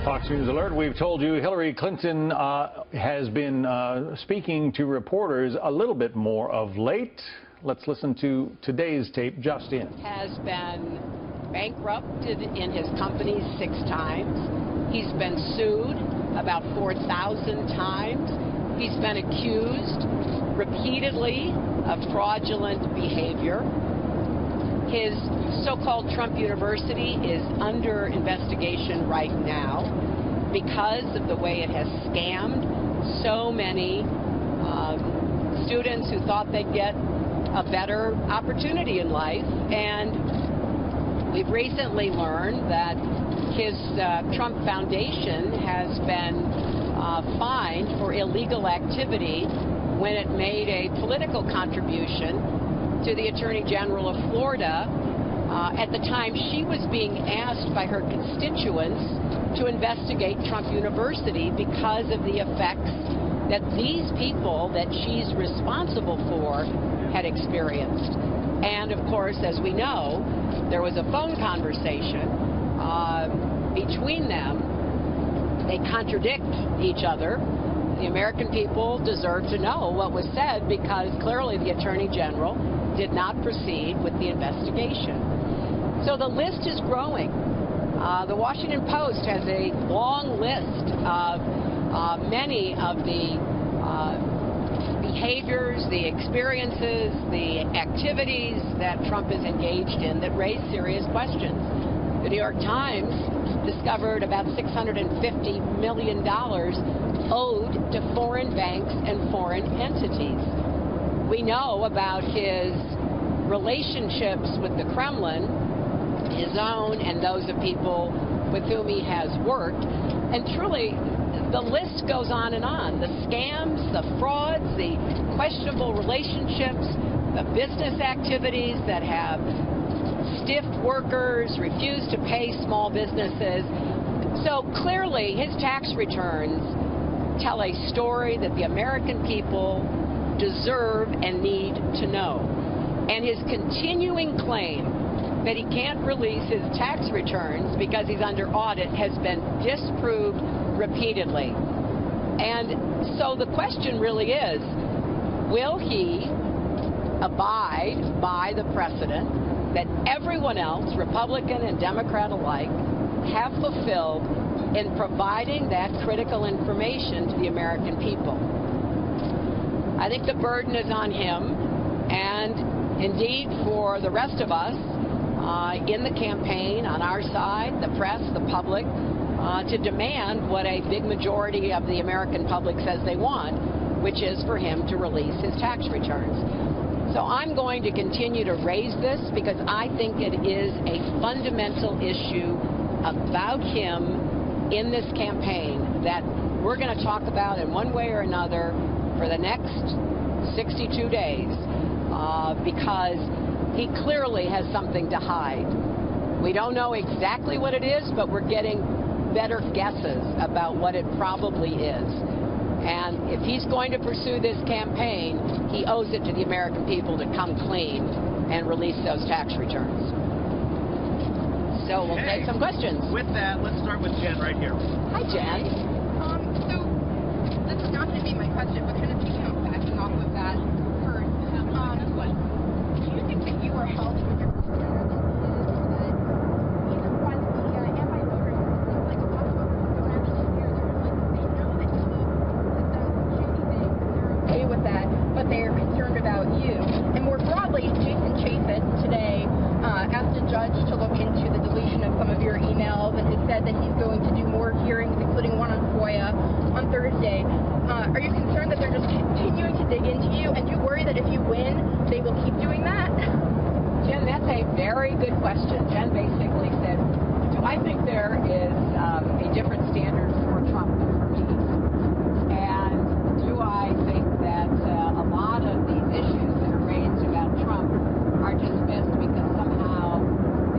Fox News Alert, we've told you Hillary Clinton has been speaking to reporters a little bit more of late. Let's listen to today's tape just in. Has been bankrupted in his company 6 times. He's been sued about 4,000 times. He's been accused repeatedly of fraudulent behavior. His so-called Trump University is under investigation right now because of the way it has scammed so many students who thought they'd get a better opportunity in life. And we've recently learned that his Trump Foundation has been fined for illegal activity when it made a political contribution to the Attorney General of Florida at the time she was being asked by her constituents to investigate Trump University because of the effects that these people that she's responsible for had experienced. And of course, as we know, there was a phone conversation between them. They contradict each other. The American people deserve to know what was said because clearly the Attorney General did not proceed with the investigation. So the list is growing. The Washington Post has a long list of many of the behaviors, the experiences, the activities that Trump is engaged in that raise serious questions. The New York Times discovered about $650 million owed to foreign banks and foreign entities. We know about his relationships with the Kremlin, his own and those of people with whom he has worked. And truly, the list goes on and on. The scams, the frauds, the questionable relationships, the business activities that have stiffed workers, refused to pay small businesses. So clearly, his tax returns tell a story that the American people deserve and need to know. And his continuing claim that he can't release his tax returns because he's under audit has been disproved repeatedly. And so the question really is, will he abide by the precedent that everyone else, Republican and Democrat alike, have fulfilled in providing that critical information to the American people? I think the burden is on him, and indeed for the rest of us in the campaign, on our side, the press, the public, to demand what a big majority of the American public says they want, which is for him to release his tax returns. So I'm going to continue to raise this because I think it is a fundamental issue about him in this campaign that we're going to talk about in one way or another for the next 62 days because he clearly has something to hide. We don't know exactly what it is, but we're getting better guesses about what it probably is. And if he's going to pursue this campaign, he owes it to the American people to come clean and release those tax returns. So we'll take some questions. With that, let's start with Jen right here. Hi, Jen. So this is not going to be my question, but kind of backing off of that first. Do you think that you were helped with your but they're concerned about you? And more broadly, Jason Chaffetz today asked a judge to look into the deletion of some of your emails and has said that he's going to do more hearings, including one on FOIA on Thursday. Are you concerned that they're just continuing to dig into you? And do you worry that if you win, they will keep doing that? Jen, that's a very good question. Jen basically said, do I think there is a different standard for Trump than for me? And do I think that a lot of these issues that are raised about Trump are dismissed because somehow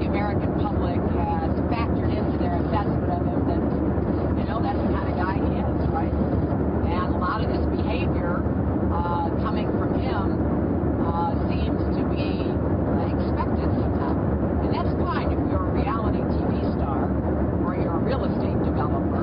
the American public has factored into their assessment of him that, you know, that's the kind of guy he is, right? And a lot of this behavior coming from him seems to be expected somehow. And that's fine if you're a reality TV star or you're a real estate developer.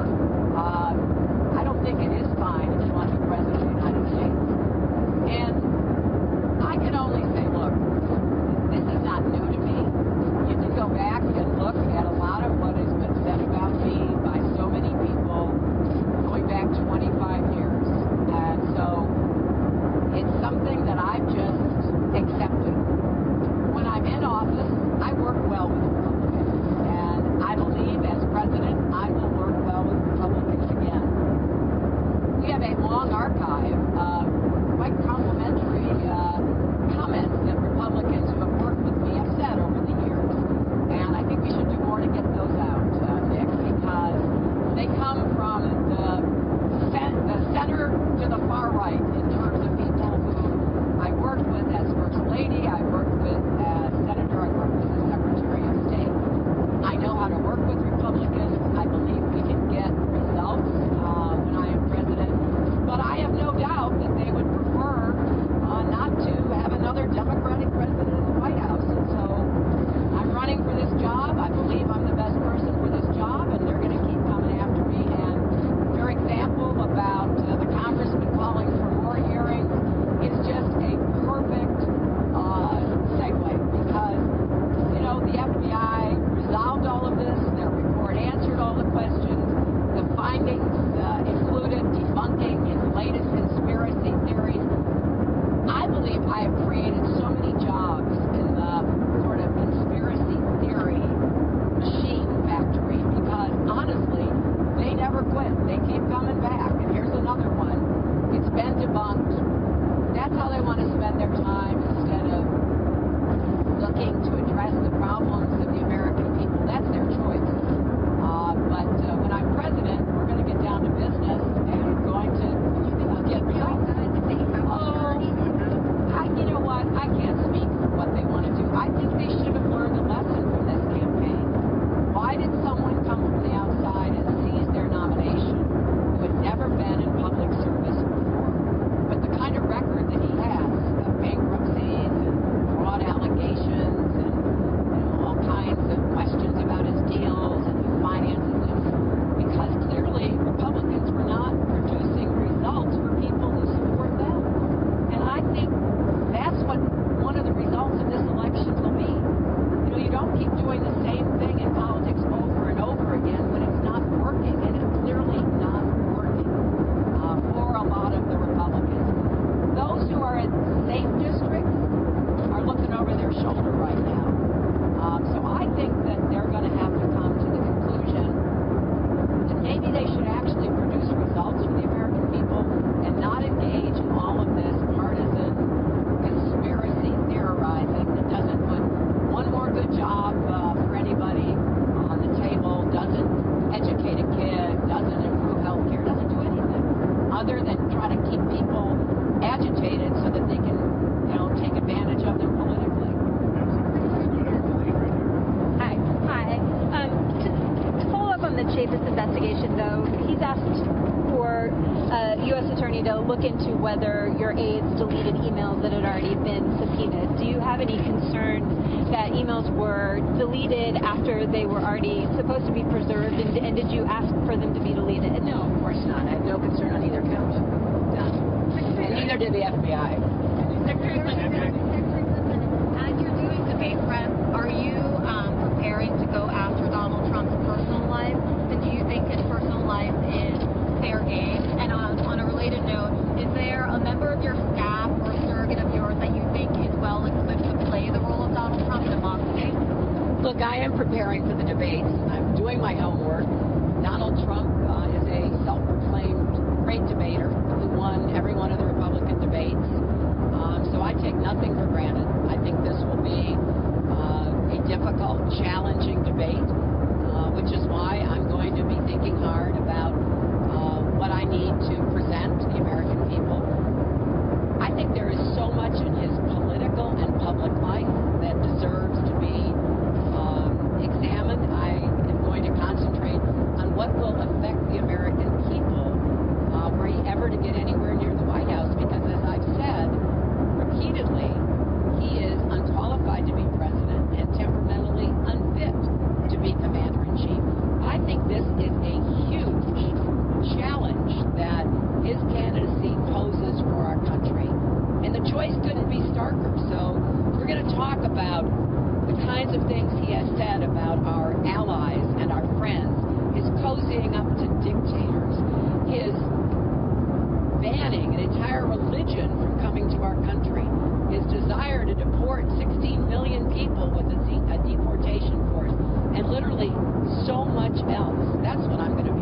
shape this investigation, though. He's asked for a U.S. attorney to look into whether your aides deleted emails that had already been subpoenaed. Do you have any concerns that emails were deleted after they were already supposed to be preserved, and did you ask for them to be deleted? No, of course not. I have no concern on either count. None. And neither did the FBI. Secretary Clinton, as you're doing debate prep, are you preparing to go after Donald Trump's personal life? And do you think his personal life is fair game? And on a related note, is there a member of your staff or a surrogate of yours that you think is well equipped to play the role of Donald Trump in a mock debate? Look, I am preparing for the debates. I'm doing my homework. Donald Trump is a self-proclaimed great debater who won every one of the Republican debates. So I take nothing for granted. I think this will be a difficult, challenging debate, which is why I'm going to be thinking hard about what I need to present to the American people. I think there is so much in his political and public life that deserves to be examined. I am going to concentrate on what will affect the American people were he ever to get anywhere near the White House, because as I've said repeatedly, he is unqualified to be president and temperamentally unfit to be commander-in-chief. I think this is a huge challenge that his candidacy poses for our country. And the choice couldn't be starker. So we're going to talk about the kinds of things he has said about our allies and our friends, his cozying up to dictators, his banning an entire religion from coming to our country, his desire to deport 16 million people with a deportation force, and literally so much else. That's what I'm going to